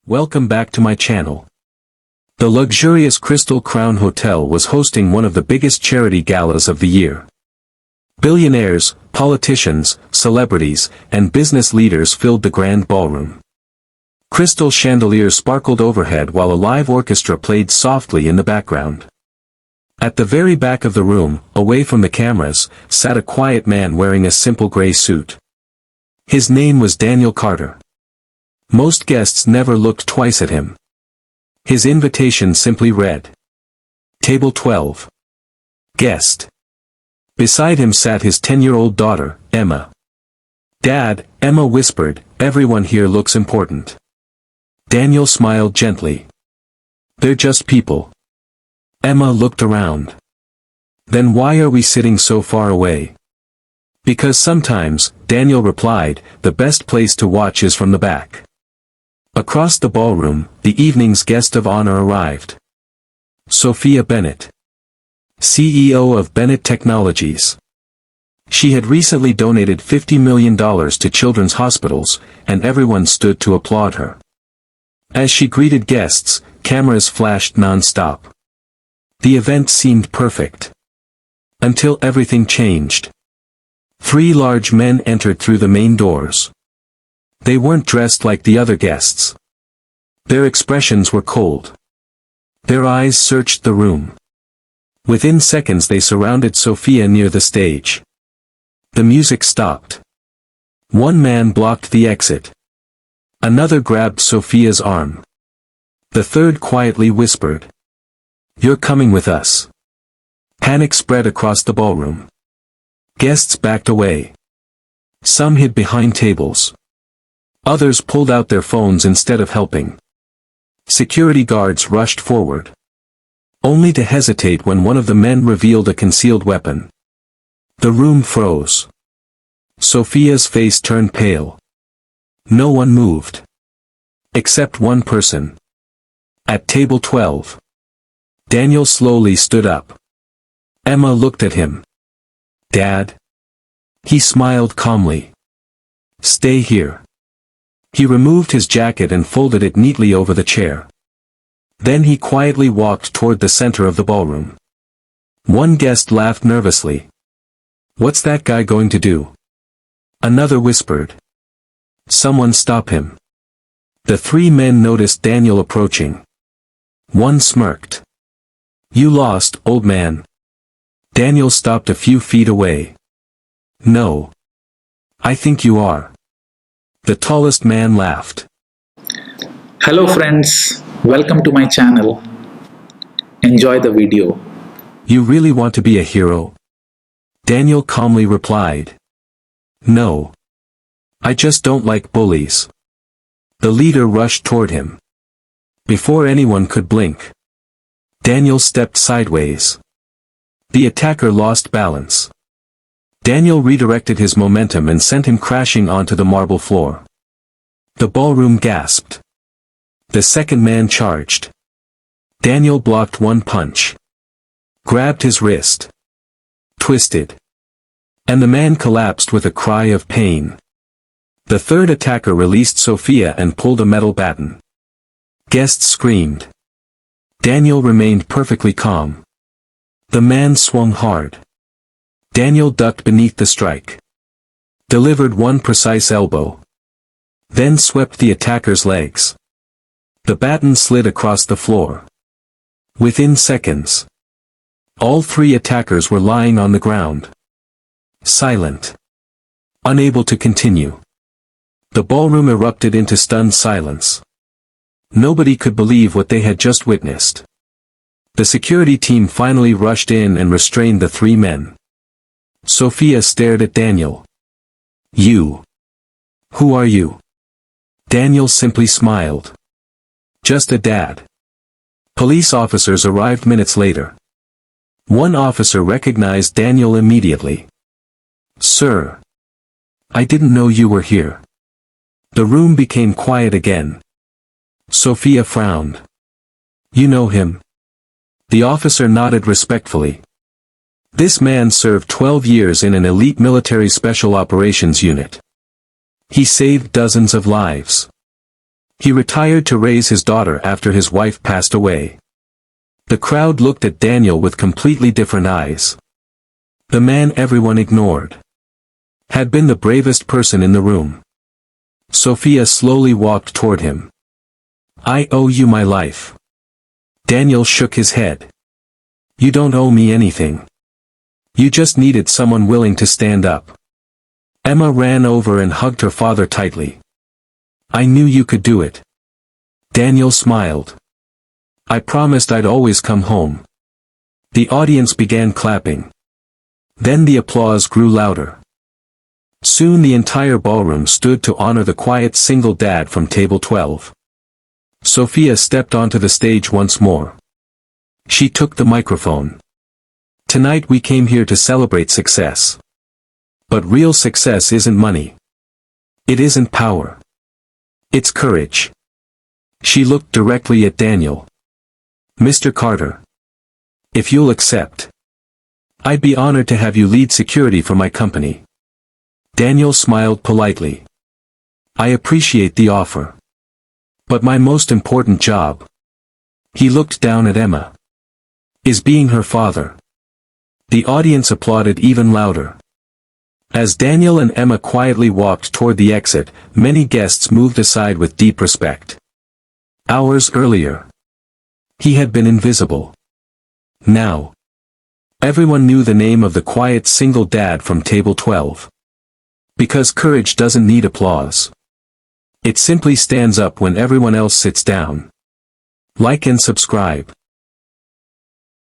Welcome back to my channel. The luxurious Crystal Crown Hotel was hosting one of the biggest charity galas of the year. Billionaires, politicians, celebrities, and business leaders filled the grand ballroom. Crystal chandeliers sparkled overhead while a live orchestra played softly in the background. At the very back of the room, away from the cameras, sat a quiet man wearing a simple gray suit. His name was Daniel Carter. Most guests never looked twice at him. His invitation simply read, Table 12. Guest. Beside him sat his 10-year-old daughter, Emma. Dad, Emma whispered, everyone here looks important. Daniel smiled gently. They're just people. Emma looked around. Then why are we sitting so far away? Because sometimes, Daniel replied, the best place to watch is from the back. Across the ballroom, the evening's guest of honor arrived. Sophia Bennett, CEO of Bennett Technologies. She had recently donated $50 million to children's hospitals, and everyone stood to applaud her. As she greeted guests, cameras flashed non-stop. The event seemed perfect. Until everything changed. 3 large men entered through the main doors. They weren't dressed like the other guests. Their expressions were cold. Their eyes searched the room. Within seconds they surrounded Sophia near the stage. The music stopped. One man blocked the exit. Another grabbed Sophia's arm. The third quietly whispered, "You're coming with us." Panic spread across the ballroom. Guests backed away. Some hid behind tables. Others pulled out their phones instead of helping. Security guards rushed forward. Only to hesitate when one of the men revealed a concealed weapon. The room froze. Sophia's face turned pale. No one moved. Except one person. At table 12. Daniel slowly stood up. Emma looked at him. "Dad?" He smiled calmly. "Stay here." He removed his jacket and folded it neatly over the chair. Then he quietly walked toward the center of the ballroom. One guest laughed nervously. "What's that guy going to do?" Another whispered. "Someone stop him." The 3 men noticed Daniel approaching. One smirked. "You lost, old man." Daniel stopped a few feet away. "No. I think you are." The tallest man laughed. Hello friends, welcome to my channel. Enjoy the video. "You really want to be a hero?" Daniel calmly replied. "No. I just don't like bullies." The leader rushed toward him. Before anyone could blink, Daniel stepped sideways. The attacker lost balance. Daniel redirected his momentum and sent him crashing onto the marble floor. The ballroom gasped. The second man charged. Daniel blocked one punch. Grabbed his wrist. Twisted. And the man collapsed with a cry of pain. The third attacker released Sophia and pulled a metal baton. Guests screamed. Daniel remained perfectly calm. The man swung hard. Daniel ducked beneath the strike. Delivered one precise elbow. Then swept the attacker's legs. The baton slid across the floor. Within seconds, all 3 attackers were lying on the ground. Silent. Unable to continue. The ballroom erupted into stunned silence. Nobody could believe what they had just witnessed. The security team finally rushed in and restrained the 3 men. Sophia stared at Daniel. "You. Who are you?" Daniel simply smiled. "Just a dad." Police officers arrived minutes later. One officer recognized Daniel immediately. "Sir. I didn't know you were here." The room became quiet again. Sophia frowned. "You know him?" The officer nodded respectfully. "This man served 12 years in an elite military special operations unit. He saved dozens of lives. He retired to raise his daughter after his wife passed away. The crowd looked at Daniel with completely different eyes. The man everyone ignored had been the bravest person in the room. Sophia slowly walked toward him. "I owe you my life." Daniel shook his head. "You don't owe me anything. You just needed someone willing to stand up." Emma ran over and hugged her father tightly. "I knew you could do it." Daniel smiled. "I promised I'd always come home." The audience began clapping. Then the applause grew louder. Soon the entire ballroom stood to honor the quiet single dad from table 12. Sophia stepped onto the stage once more. She took the microphone. "Tonight we came here to celebrate success. But real success isn't money. It isn't power. It's courage." She looked directly at Daniel. "Mr. Carter. If you'll accept, I'd be honored to have you lead security for my company." Daniel smiled politely. "I appreciate the offer. But my most important job," he looked down at Emma, "is being her father." The audience applauded even louder. As Daniel and Emma quietly walked toward the exit, many guests moved aside with deep respect. Hours earlier, he had been invisible. Now, everyone knew the name of the quiet single dad from table 12. Because courage doesn't need applause. It simply stands up when everyone else sits down. Like and subscribe.